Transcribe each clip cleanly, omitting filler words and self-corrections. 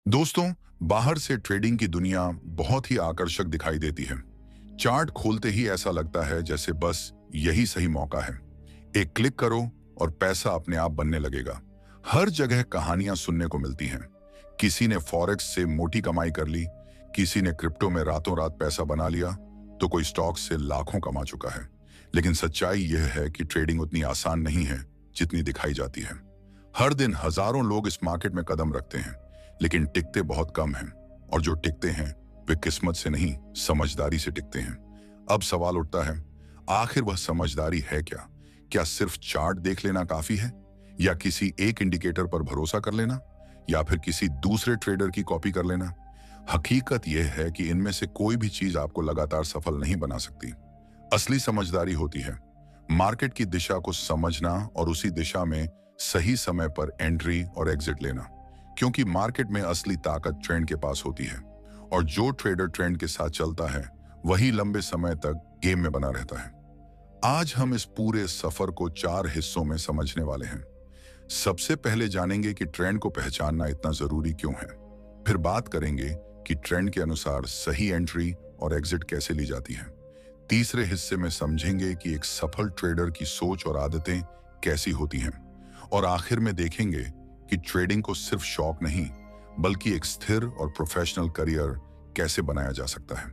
दोस्तों, बाहर से ट्रेडिंग की दुनिया बहुत ही आकर्षक दिखाई देती है। चार्ट खोलते ही ऐसा लगता है जैसे बस यही सही मौका है। एक क्लिक करो और पैसा अपने आप बनने लगेगा। हर जगह कहानियां सुनने को मिलती हैं। किसी ने फॉरेक्स से मोटी कमाई कर ली, किसी ने क्रिप्टो में रातों रात पैसा बना लिया, तो कोई स्टॉक से लाखों कमा चुका है। लेकिन सच्चाई यह है कि ट्रेडिंग उतनी आसान नहीं है जितनी दिखाई जाती है। हर दिन हजारों लोग इस मार्केट में कदम रखते हैं, लेकिन टिकते बहुत कम हैं। और जो टिकते हैं वे किस्मत से नहीं, समझदारी से टिकते हैं। अब सवाल उठता है, आखिर वह समझदारी है क्या? क्या सिर्फ चार्ट देख लेना काफी है, या किसी एक इंडिकेटर पर भरोसा कर लेना, या फिर किसी दूसरे ट्रेडर की कॉपी कर लेना? हकीकत यह है कि इनमें से कोई भी चीज आपको लगातार सफल नहीं बना सकती। असली समझदारी होती है मार्केट की दिशा को समझना और उसी दिशा में सही समय पर एंट्री और एग्जिट लेना। क्योंकि मार्केट में असली ताकत ट्रेंड के पास होती है, और जो ट्रेडर ट्रेंड के साथ चलता है वही लंबे समय तक गेम में बना रहता है। आज हम इस पूरे सफर को 4 हिस्सों में समझने वाले हैं। सबसे पहले जानेंगे कि ट्रेंड को पहचानना इतना जरूरी क्यों है। फिर बात करेंगे कि ट्रेंड के अनुसार सही एंट्री और एग्जिट कैसे ली जाती है। तीसरे हिस्से में समझेंगे कि एक सफल ट्रेडर की सोच और आदतें कैसी होती हैं। और आखिर में देखेंगे कि ट्रेडिंग को सिर्फ शौक नहीं, बल्कि एक स्थिर और प्रोफेशनल करियर कैसे बनाया जा सकता है।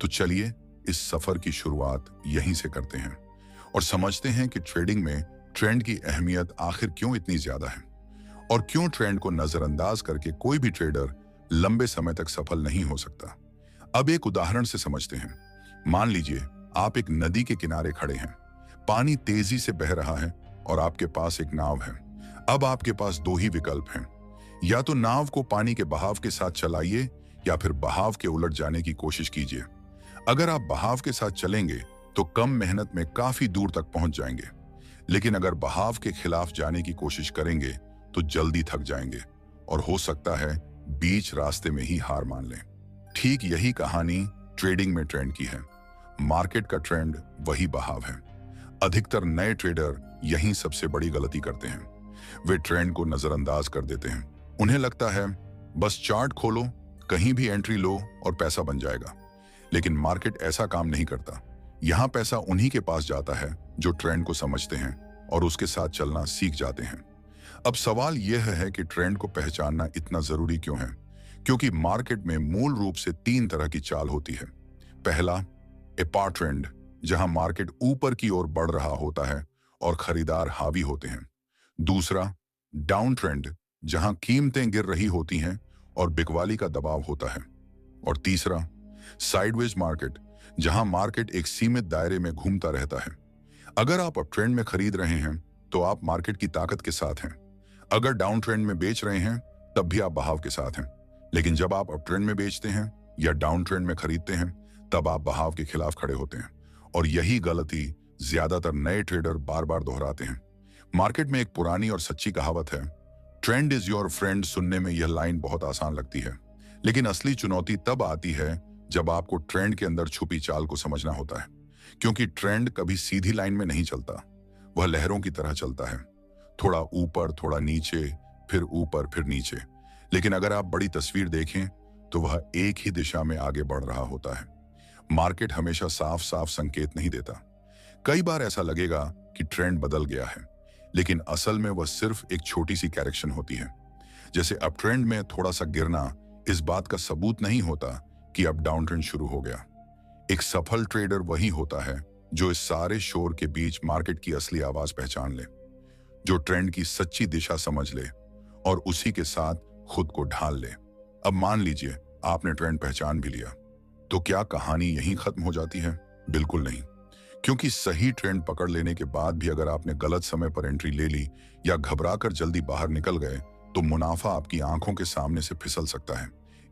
तो चलिए इस सफर की शुरुआत यहीं से करते हैं और समझते हैं कि ट्रेडिंग में ट्रेंड की अहमियत आखिर क्यों इतनी ज्यादा है, और क्यों ट्रेंड को नजरअंदाज करके कोई भी ट्रेडर लंबे समय तक सफल नहीं हो सकता। अब एक उदाहरण से समझते हैं। मान लीजिए आप एक नदी के किनारे खड़े हैं। पानी तेजी से बह रहा है और आपके पास एक नाव है। अब आपके पास 2 ही विकल्प हैं। या तो नाव को पानी के बहाव के साथ चलाइए, या फिर बहाव के उलट जाने की कोशिश कीजिए। अगर आप बहाव के साथ चलेंगे तो कम मेहनत में काफी दूर तक पहुंच जाएंगे, लेकिन अगर बहाव के खिलाफ जाने की कोशिश करेंगे तो जल्दी थक जाएंगे और हो सकता है बीच रास्ते में ही हार मान लें। ठीक यही कहानी ट्रेडिंग में ट्रेंड की है। मार्केट का ट्रेंड वही बहाव है। अधिकतर नए ट्रेडर यही सबसे बड़ी गलती करते हैं। वे ट्रेंड को नजरअंदाज कर देते हैं। उन्हें लगता है बस चार्ट खोलो, कहीं भी एंट्री लो और पैसा बन जाएगा। लेकिन मार्केट ऐसा काम नहीं करता। यहाँ पैसा उन्हीं के पास जाता है जो ट्रेंड को समझते हैं और उसके साथ चलना सीख जाते हैं। अब सवाल यह है कि ट्रेंड को पहचानना इतना जरूरी क्यों है? क्योंकि मार्केट में मूल रूप से 3 तरह की चाल होती है। पहला, अपार ट्रेंड, जहां मार्केट ऊपर की ओर बढ़ रहा होता है और खरीदार हावी होते हैं। दूसरा, डाउन ट्रेंड, जहां कीमतें गिर रही होती हैं और बिकवाली का दबाव होता है। और तीसरा, साइडवेज मार्केट, जहां मार्केट एक सीमित दायरे में घूमता रहता है। अगर आप अप ट्रेंड में खरीद रहे हैं तो आप मार्केट की ताकत के साथ हैं। अगर डाउन ट्रेंड में बेच रहे हैं तब भी आप बहाव के साथ हैं। लेकिन जब आप अप ट्रेंड में बेचते हैं या डाउन ट्रेंड में खरीदते हैं तब आप बहाव के खिलाफ खड़े होते हैं। और यही गलती ज्यादातर नए ट्रेडर बार बार दोहराते हैं। मार्केट में एक पुरानी और सच्ची कहावत है, ट्रेंड इज योर फ्रेंड। सुनने में यह लाइन बहुत आसान लगती है, लेकिन असली चुनौती तब आती है जब आपको ट्रेंड के अंदर छुपी चाल को समझना होता है। क्योंकि ट्रेंड कभी सीधी लाइन में नहीं चलता, वह लहरों की तरह चलता है। थोड़ा ऊपर, थोड़ा नीचे, फिर ऊपर, फिर नीचे। लेकिन अगर आप बड़ी तस्वीर देखें तो वह एक ही दिशा में आगे बढ़ रहा होता है। मार्केट हमेशा साफ साफ संकेत नहीं देता। कई बार ऐसा लगेगा कि ट्रेंड बदल गया है, लेकिन असल में वह सिर्फ एक छोटी सी करेक्शन होती है। जैसे अप ट्रेंड में थोड़ा सा गिरना इस बात का सबूत नहीं होता कि अब डाउन ट्रेंड शुरू हो गया। एक सफल ट्रेडर वही होता है जो इस सारे शोर के बीच मार्केट की असली आवाज पहचान ले, जो ट्रेंड की सच्ची दिशा समझ ले और उसी के साथ खुद को ढाल ले। अब मान लीजिए आपने ट्रेंड पहचान भी लिया, तो क्या कहानी यहीं खत्म हो जाती है? बिल्कुल नहीं। क्योंकि सही ट्रेंड पकड़ लेने के बाद भी अगर आपने गलत समय पर एंट्री ले ली या घबराकर जल्दी बाहर निकल गए तो मुनाफा आपकी आंखों के सामने से फिसल सकता है।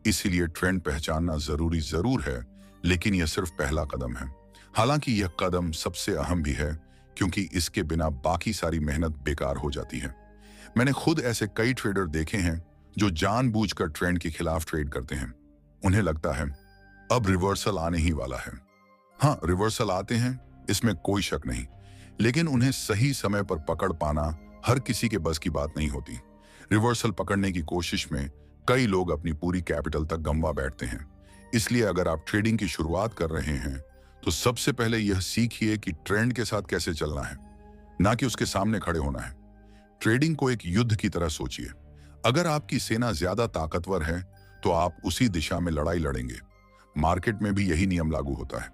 इसीलिए ट्रेंड पहचानना जरूरी जरूर है, लेकिन यह सिर्फ पहला कदम है। हालांकि यह कदम सबसे अहम भी है, क्योंकि इसके बिना बाकी सारी मेहनत बेकार हो जाती है। मैंने खुद ऐसे कई ट्रेडर देखे हैं जो जानबूझकर ट्रेंड के खिलाफ ट्रेड करते हैं। उन्हें लगता है अब रिवर्सल आने ही वाला है। हाँ, रिवर्सल आते हैं, इसमें कोई शक नहीं, लेकिन उन्हें सही समय पर पकड़ पाना हर किसी के बस की बात नहीं होती। रिवर्सल पकड़ने की कोशिश में कई लोग अपनी पूरी कैपिटल तक गंवा बैठते हैं। इसलिए अगर आप ट्रेडिंग की शुरुआत कर रहे हैं तो सबसे पहले यह सीखिए कि ट्रेंड के साथ कैसे चलना है, ना कि उसके सामने खड़े होना है। ट्रेडिंग को एक युद्ध की तरह सोचिए। अगर आपकी सेना ज्यादा ताकतवर है तो आप उसी दिशा में लड़ाई लड़ेंगे। मार्केट में भी यही नियम लागू होता है।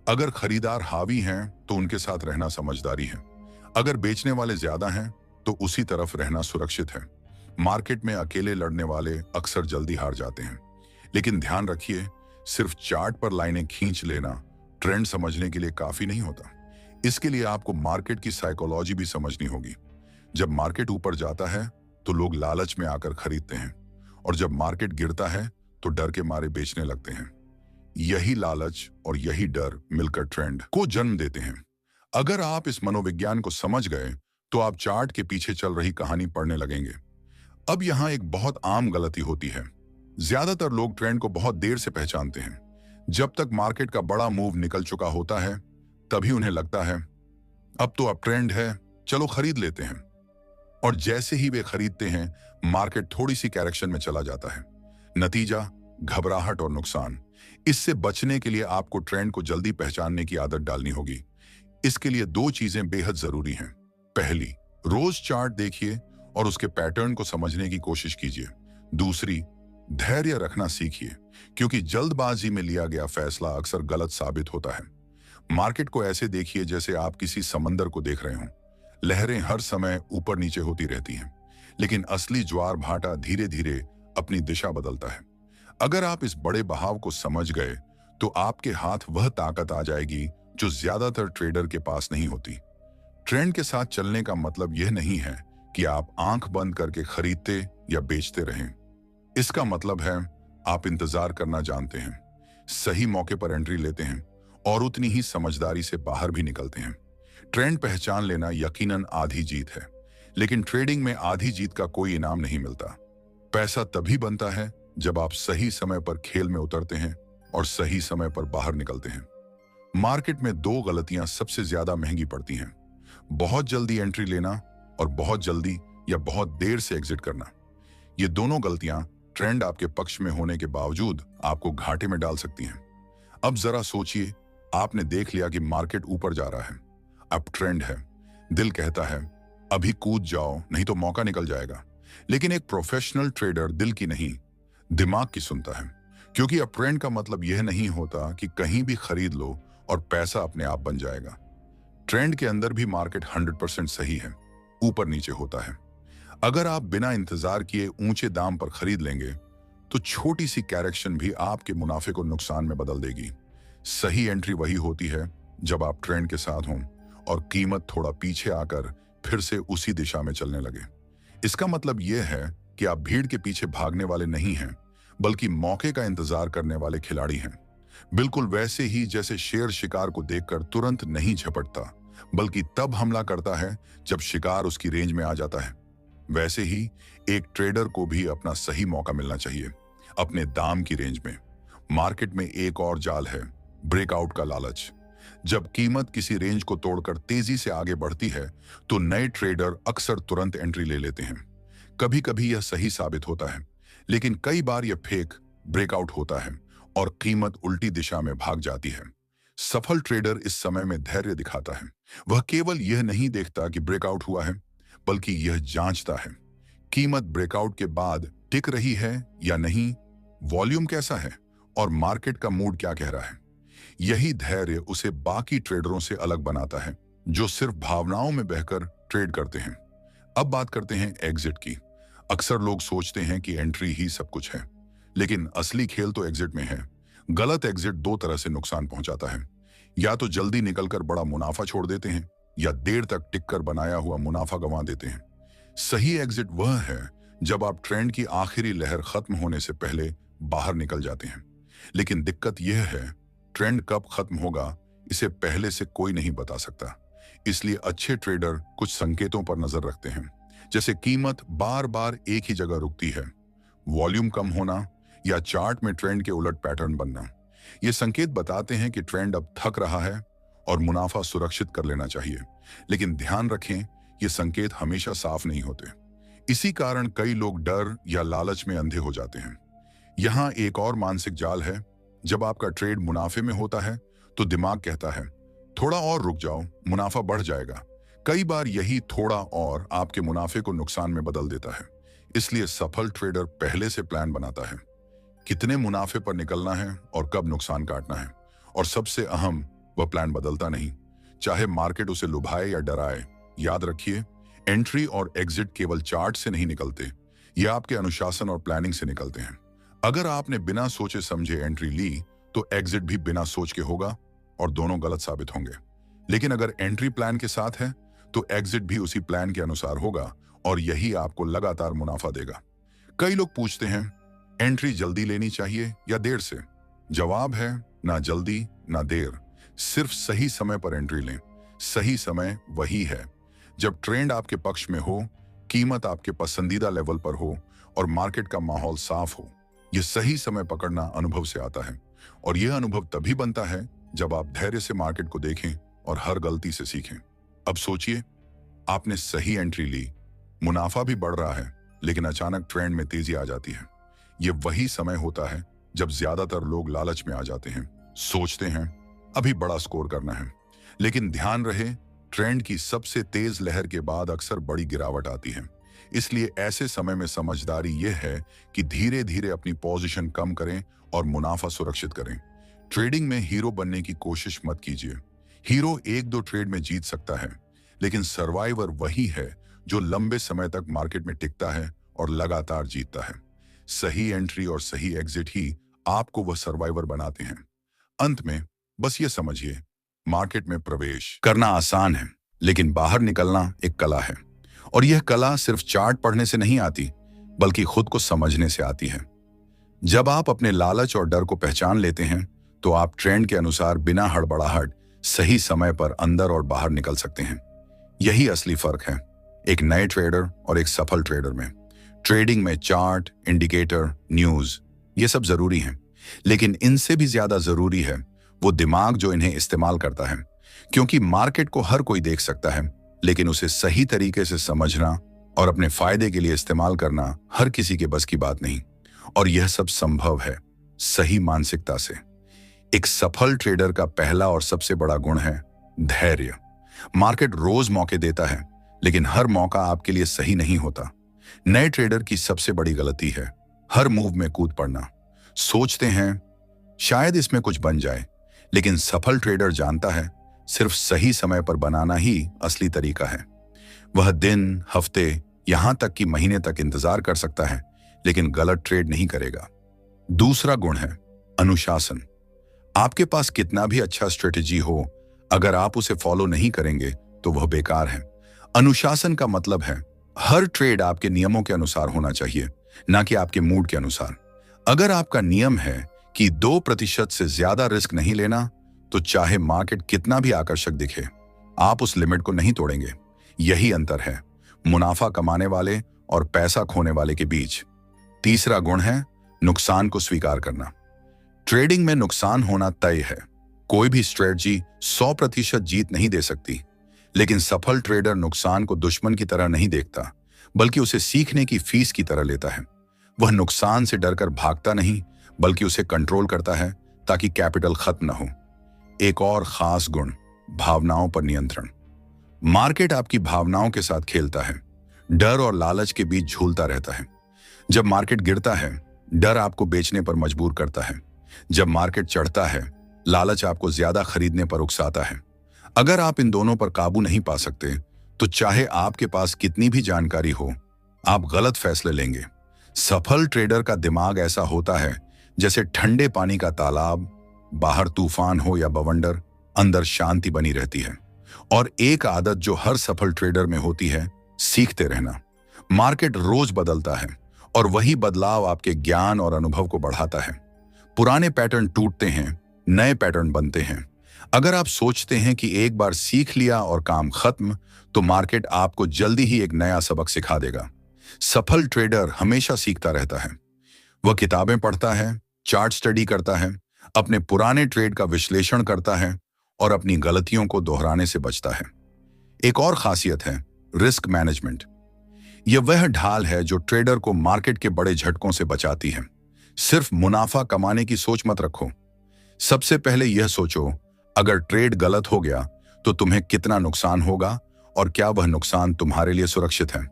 अगर खरीदार हावी हैं तो उनके साथ रहना समझदारी है। अगर बेचने वाले ज्यादा हैं तो उसी तरफ रहना सुरक्षित है। मार्केट में अकेले लड़ने वाले अक्सर जल्दी हार जाते हैं। लेकिन ध्यान रखिए, सिर्फ चार्ट पर लाइनें खींच लेना ट्रेंड समझने के लिए काफी नहीं होता। इसके लिए आपको मार्केट की साइकोलॉजी भी समझनी होगी। जब मार्केट ऊपर जाता है तो लोग लालच में आकर खरीदते हैं, और जब मार्केट गिरता है तो डर के मारे बेचने लगते हैं। यही लालच और यही डर मिलकर ट्रेंड को जन्म देते हैं। अगर आप इस मनोविज्ञान को समझ गए तो आप चार्ट के पीछे चल रही कहानी पढ़ने लगेंगे। अब यहाँ एक बहुत आम गलती होती है। ज्यादातर लोग ट्रेंड को बहुत देर से पहचानते हैं। जब तक मार्केट का बड़ा मूव निकल चुका होता है तभी उन्हें लगता है अब तो अब ट्रेंड है, चलो खरीद लेते हैं। और जैसे ही वे खरीदते हैं मार्केट थोड़ी सी करेक्शन में चला जाता है। नतीजा घबराहट और नुकसान। इससे बचने के लिए आपको ट्रेंड को जल्दी पहचानने की आदत डालनी होगी। इसके लिए दो चीजें बेहद जरूरी हैं। पहली, रोज चार्ट देखिए और उसके पैटर्न को समझने की कोशिश कीजिए। दूसरी, धैर्य रखना सीखिए, क्योंकि जल्दबाजी में लिया गया फैसला अक्सर गलत साबित होता है। मार्केट को ऐसे देखिए जैसे आप किसी समंदर को देख रहे हों। लहरें हर समय ऊपर नीचे होती रहती हैं, लेकिन असली ज्वार भाटा धीरे धीरे अपनी दिशा बदलता है। अगर आप इस बड़े बहाव को समझ गए तो आपके हाथ वह ताकत आ जाएगी जो ज्यादातर ट्रेडर के पास नहीं होती। ट्रेंड के साथ चलने का मतलब यह नहीं है कि आप आंख बंद करके खरीदते या बेचते रहें। इसका मतलब है आप इंतजार करना जानते हैं, सही मौके पर एंट्री लेते हैं और उतनी ही समझदारी से बाहर भी निकलते हैं। ट्रेंड पहचान लेना यकीनन आधी जीत है, लेकिन ट्रेडिंग में आधी जीत का कोई इनाम नहीं मिलता। पैसा तभी बनता है जब आप सही समय पर खेल में उतरते हैं और सही समय पर बाहर निकलते हैं। मार्केट में दो गलतियां सबसे ज्यादा महंगी पड़ती हैं: बहुत जल्दी एंट्री लेना और बहुत जल्दी या बहुत देर से एग्जिट करना। ये दोनों गलतियां ट्रेंड आपके पक्ष में होने के बावजूद आपको घाटे में डाल सकती हैं। अब जरा सोचिए, आपने देख लिया कि मार्केट ऊपर जा रहा है, अब ट्रेंड है। दिल कहता है अभी कूद जाओ नहीं तो मौका निकल जाएगा। लेकिन एक प्रोफेशनल ट्रेडर दिल की नहीं, दिमाग की सुनता है, क्योंकि अब ट्रेंड का मतलब यह नहीं होता कि कहीं भी खरीद लो और पैसा अपने आप बन जाएगा। ट्रेंड के अंदर भी मार्केट 100% सही है, ऊपर नीचे होता है। अगर आप बिना इंतजार किए ऊंचे दाम पर खरीद लेंगे तो छोटी सी करेक्शन भी आपके मुनाफे को नुकसान में बदल देगी। सही एंट्री वही होती है जब आप ट्रेंड के साथ हों और कीमत थोड़ा पीछे आकर फिर से उसी दिशा में चलने लगे। इसका मतलब यह है कि आप भीड़ के पीछे भागने वाले नहीं हैं, बल्कि मौके का इंतजार करने वाले खिलाड़ी हैं। बिल्कुल वैसे ही जैसे शेर शिकार को देखकर तुरंत नहीं झपटता, बल्कि तब हमला करता है जब शिकार उसकी रेंज में आ जाता है। वैसे ही एक ट्रेडर को भी अपना सही मौका मिलना चाहिए, अपने दाम की रेंज में। मार्केट में एक और जाल है, ब्रेकआउट का लालच। जब कीमत किसी रेंज को तोड़कर तेजी से आगे बढ़ती है तो नए ट्रेडर अक्सर तुरंत एंट्री ले लेते हैं। कभी कभी यह सही साबित होता है, लेकिन कई बार यह फेक ब्रेकआउट होता है और कीमत उल्टी दिशा में भाग जाती है। सफल ट्रेडर इस समय में धैर्य दिखाता है। वह केवल यह नहीं देखता कि ब्रेकआउट हुआ है, बल्कि यह जांचता है कीमत ब्रेकआउट के बाद टिक रही है या नहीं, वॉल्यूम कैसा है और मार्केट का मूड क्या कह रहा है। यही धैर्य उसे बाकी ट्रेडरों से अलग बनाता है, जो सिर्फ भावनाओं में बहकर ट्रेड करते हैं। अब बात करते हैं एग्जिट की। अक्सर लोग सोचते हैं कि एंट्री ही सब कुछ है, लेकिन असली खेल तो एग्जिट में है। गलत एग्जिट दो तरह से नुकसान पहुंचाता है। या तो जल्दी निकलकर बड़ा मुनाफा छोड़ देते हैं, या देर तक टिककर बनाया हुआ मुनाफा गंवा देते हैं। सही एग्जिट वह है जब आप ट्रेंड की आखिरी लहर खत्म होने से पहले बाहर निकल जाते हैं। लेकिन दिक्कत यह है, ट्रेंड कब खत्म होगा इसे पहले से कोई नहीं बता सकता। इसलिए अच्छे ट्रेडर कुछ संकेतों पर नजर रखते हैं, जैसे कीमत बार बार एक ही जगह रुकती है, वॉल्यूम कम होना, या चार्ट में ट्रेंड के उलट पैटर्न बनना। ये संकेत बताते हैं कि ट्रेंड अब थक रहा है और मुनाफा सुरक्षित कर लेना चाहिए। लेकिन ध्यान रखें, ये संकेत हमेशा साफ नहीं होते। इसी कारण कई लोग डर या लालच में अंधे हो जाते हैं। यहाँ एक और मानसिक जाल है। जब आपका ट्रेड मुनाफे में होता है तो दिमाग कहता है थोड़ा और रुक जाओ, मुनाफा बढ़ जाएगा। कई बार यही थोड़ा और आपके मुनाफे को नुकसान में बदल देता है। इसलिए सफल ट्रेडर पहले से प्लान बनाता है, कितने मुनाफे पर निकलना है और कब नुकसान काटना है। और सबसे अहम, वह प्लान बदलता नहीं, चाहे मार्केट उसे लुभाए या डराए। याद रखिए, एंट्री और एग्जिट केवल चार्ट से नहीं निकलते, ये आपके अनुशासन और प्लानिंग से निकलते हैं। अगर आपने बिना सोचे समझे एंट्री ली तो एग्जिट भी बिना सोच के होगा और दोनों गलत साबित होंगे। लेकिन अगर एंट्री प्लान के साथ है तो एग्जिट भी उसी प्लान के अनुसार होगा और यही आपको लगातार मुनाफा देगा। कई लोग पूछते हैं एंट्री जल्दी लेनी चाहिए या देर से। जवाब है ना जल्दी ना देर, सिर्फ सही समय पर एंट्री लें। सही समय वही है जब ट्रेंड आपके पक्ष में हो, कीमत आपके पसंदीदा लेवल पर हो और मार्केट का माहौल साफ हो। यह सही समय पकड़ना अनुभव से आता है और यह अनुभव तभी बनता है जब आप धैर्य से मार्केट को देखें और हर गलती से सीखें। अब सोचिए, आपने सही एंट्री ली, मुनाफा भी बढ़ रहा है, लेकिन अचानक ट्रेंड में तेजी आ जाती है। यह वही समय होता है जब ज्यादातर लोग लालच में आ जाते हैं, सोचते हैं अभी बड़ा स्कोर करना है। लेकिन ध्यान रहे, ट्रेंड की सबसे तेज लहर के बाद अक्सर बड़ी गिरावट आती है। इसलिए ऐसे समय में समझदारी यह है कि धीरे धीरे अपनी पोजीशन कम करें और मुनाफा सुरक्षित करें। ट्रेडिंग में हीरो बनने की कोशिश मत कीजिए। हीरो एक दो ट्रेड में जीत सकता है, लेकिन सर्वाइवर वही है जो लंबे समय तक मार्केट में टिकता है और लगातार जीतता है। सही एंट्री और सही एग्जिट ही आपको वह सर्वाइवर बनाते हैं। अंत में बस ये समझिए, मार्केट में प्रवेश करना आसान है, लेकिन बाहर निकलना एक कला है। और यह कला सिर्फ चार्ट पढ़ने से नहीं आती, बल्कि खुद को समझने से आती है। जब आप अपने लालच और डर को पहचान लेते हैं तो आप ट्रेंड के अनुसार बिना हड़बड़ाहट सही समय पर अंदर और बाहर निकल सकते हैं। यही असली फर्क है एक नए ट्रेडर और एक सफल ट्रेडर में। ट्रेडिंग में चार्ट, इंडिकेटर, न्यूज ये सब जरूरी हैं, लेकिन इनसे भी ज्यादा जरूरी है वो दिमाग जो इन्हें इस्तेमाल करता है। क्योंकि मार्केट को हर कोई देख सकता है, लेकिन उसे सही तरीके से समझना और अपने फायदे के लिए इस्तेमाल करना हर किसी के बस की बात नहीं। और यह सब संभव है सही मानसिकता से। एक सफल ट्रेडर का पहला और सबसे बड़ा गुण है धैर्य। मार्केट रोज मौके देता है, लेकिन हर मौका आपके लिए सही नहीं होता। नए ट्रेडर की सबसे बड़ी गलती है हर मूव में कूद पड़ना। सोचते हैं शायद इसमें कुछ बन जाए, लेकिन सफल ट्रेडर जानता है सिर्फ सही समय पर बनाना ही असली तरीका है। वह दिन, हफ्ते, यहां तक कि महीने तक इंतजार कर सकता है, लेकिन गलत ट्रेड नहीं करेगा। दूसरा गुण है अनुशासन। आपके पास कितना भी अच्छा स्ट्रेटेजी हो, अगर आप उसे फॉलो नहीं करेंगे तो वह बेकार है। अनुशासन का मतलब है हर ट्रेड आपके नियमों के अनुसार होना चाहिए, ना कि आपके मूड के अनुसार। अगर आपका नियम है कि 2% से ज्यादा रिस्क नहीं लेना, तो चाहे मार्केट कितना भी आकर्षक दिखे, आप उस लिमिट को नहीं तोड़ेंगे। यही अंतर है मुनाफा कमाने वाले और पैसा खोने वाले के बीच। तीसरा गुण है नुकसान को स्वीकार करना। ट्रेडिंग में नुकसान होना तय है। कोई भी स्ट्रेटजी 100% जीत नहीं दे सकती, लेकिन सफल ट्रेडर नुकसान को दुश्मन की तरह नहीं देखता, बल्कि उसे सीखने की फीस की तरह लेता है। वह नुकसान से डरकर भागता नहीं, बल्कि उसे कंट्रोल करता है ताकि कैपिटल खत्म न हो। एक और खास गुण, भावनाओं पर नियंत्रण। मार्केट आपकी भावनाओं के साथ खेलता है, डर और लालच के बीच झूलता रहता है। जब मार्केट गिरता है, डर आपको बेचने पर मजबूर करता है। जब मार्केट चढ़ता है, लालच आपको ज्यादा खरीदने पर उकसाता है। अगर आप इन दोनों पर काबू नहीं पा सकते, तो चाहे आपके पास कितनी भी जानकारी हो, आप गलत फैसले लेंगे। सफल ट्रेडर का दिमाग ऐसा होता है जैसे ठंडे पानी का तालाब, बाहर तूफान हो या बवंडर, अंदर शांति बनी रहती है। और एक आदत जो हर सफल ट्रेडर में होती है, सीखते रहना। मार्केट रोज बदलता है और वही बदलाव आपके ज्ञान और अनुभव को बढ़ाता है। पुराने पैटर्न टूटते हैं, नए पैटर्न बनते हैं। अगर आप सोचते हैं कि एक बार सीख लिया और काम खत्म, तो मार्केट आपको जल्दी ही एक नया सबक सिखा देगा। सफल ट्रेडर हमेशा सीखता रहता है। वह किताबें पढ़ता है, चार्ट स्टडी करता है, अपने पुराने ट्रेड का विश्लेषण करता है और अपनी गलतियों को दोहराने से बचता है। एक और खासियत है रिस्क मैनेजमेंट। यह वह ढाल है जो ट्रेडर को मार्केट के बड़े झटकों से बचाती है। सिर्फ मुनाफा कमाने की सोच मत रखो। सबसे पहले यह सोचो, अगर ट्रेड गलत हो गया तो तुम्हें कितना नुकसान होगा और क्या वह नुकसान तुम्हारे लिए सुरक्षित है।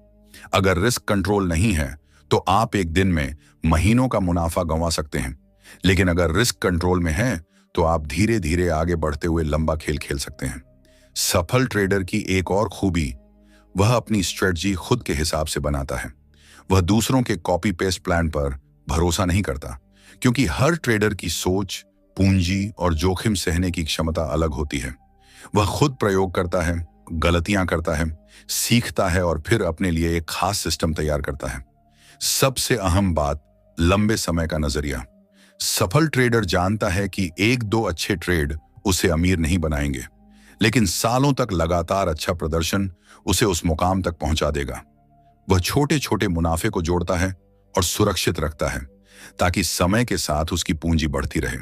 अगर रिस्क कंट्रोल नहीं है तो आप एक दिन में महीनों का मुनाफा गंवा सकते हैं, लेकिन अगर रिस्क कंट्रोल में है तो आप धीरे धीरे आगे बढ़ते हुए लंबा खेल खेल सकते हैं। सफल ट्रेडर की एक और खूबी, वह अपनी स्ट्रेटजी खुद के हिसाब से बनाता है। वह दूसरों के कॉपी पेस्ट प्लान पर भरोसा नहीं करता, क्योंकि हर ट्रेडर की सोच, पूंजी और जोखिम सहने की क्षमता अलग होती है। वह खुद प्रयोग करता है, गलतियां करता है, सीखता है और फिर अपने लिए एक खास सिस्टम तैयार करता है। सबसे अहम बात, लंबे समय का नजरिया। सफल ट्रेडर जानता है कि एक दो अच्छे ट्रेड उसे अमीर नहीं बनाएंगे, लेकिन सालों तक लगातार अच्छा प्रदर्शन उसे उस मुकाम तक पहुंचा देगा। वह छोटे छोटे मुनाफे को जोड़ता है और सुरक्षित रखता है, ताकि समय के साथ उसकी पूंजी बढ़ती रहे।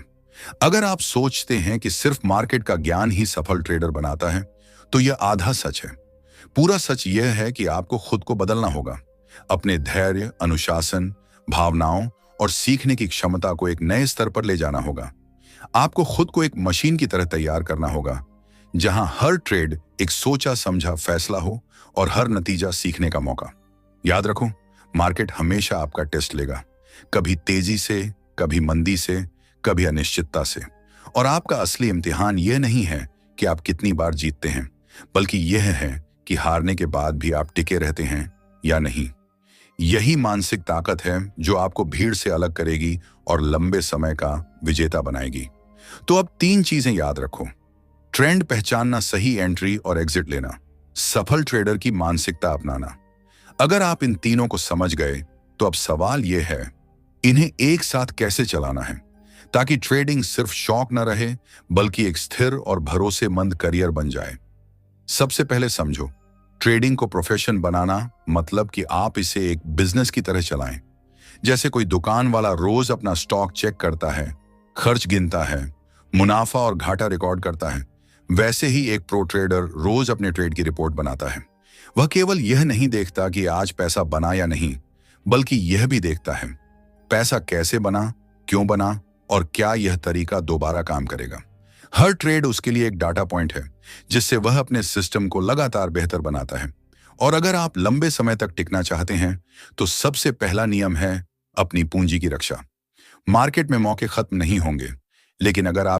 अगर आप सोचते हैं कि सिर्फ मार्केट का ज्ञान ही सफल ट्रेडर बनाता है, तो यह आधा सच है। पूरा सच यह है कि आपको खुद को बदलना होगा। अपने धैर्य, अनुशासन, भावनाओं और सीखने की क्षमता को एक नए स्तर पर ले जाना होगा। आपको खुद को एक मशीन की तरह तैयार करना होगा, जहां हर ट्रेड एक सोचा समझा फैसला हो और हर नतीजा सीखने का मौका। याद रखो, मार्केट हमेशा आपका टेस्ट लेगा, कभी तेजी से, कभी मंदी से, कभी अनिश्चितता से। और आपका असली इम्तिहान यह नहीं है कि आप कितनी बार जीतते हैं, बल्कि यह है कि हारने के बाद भी आप टिके रहते हैं या नहीं। यही मानसिक ताकत है जो आपको भीड़ से अलग करेगी और लंबे समय का विजेता बनाएगी। तो अब 3 चीजें याद रखो। ट्रेंड पहचानना, सही एंट्री और एग्जिट लेना, सफल ट्रेडर की मानसिकता अपनाना। अगर आप इन तीनों को समझ गए तो अब सवाल यह है, इन्हें एक साथ कैसे चलाना है, ताकि ट्रेडिंग सिर्फ शौक न रहे बल्कि एक स्थिर और भरोसेमंद करियर बन जाए। सबसे पहले समझो, ट्रेडिंग को प्रोफेशन बनाना मतलब कि आप इसे एक बिजनेस की तरह चलाएं। जैसे कोई दुकान वाला रोज अपना स्टॉक चेक करता है, खर्च गिनता है, मुनाफा और घाटा रिकॉर्ड करता है, वैसे ही एक प्रो ट्रेडर रोज अपने ट्रेड की रिपोर्ट बनाता है। वह केवल यह नहीं देखता कि आज पैसा बना या नहीं, बल्कि यह भी देखता है पैसा कैसे बना, क्यों बना और क्या यह तरीका दोबारा काम करेगा। हर ट्रेड उसके लिए एक डाटा पॉइंट है, जिससे वह अपने सिस्टम को लगातार बेहतर बनाता है। और अगर आप लंबे समय तक टिकना चाहते हैं तो सबसे पहला नियम है अपनी पूंजी की रक्षा। मार्केट में मौके खत्म नहीं होंगे, लेकिन अगर आप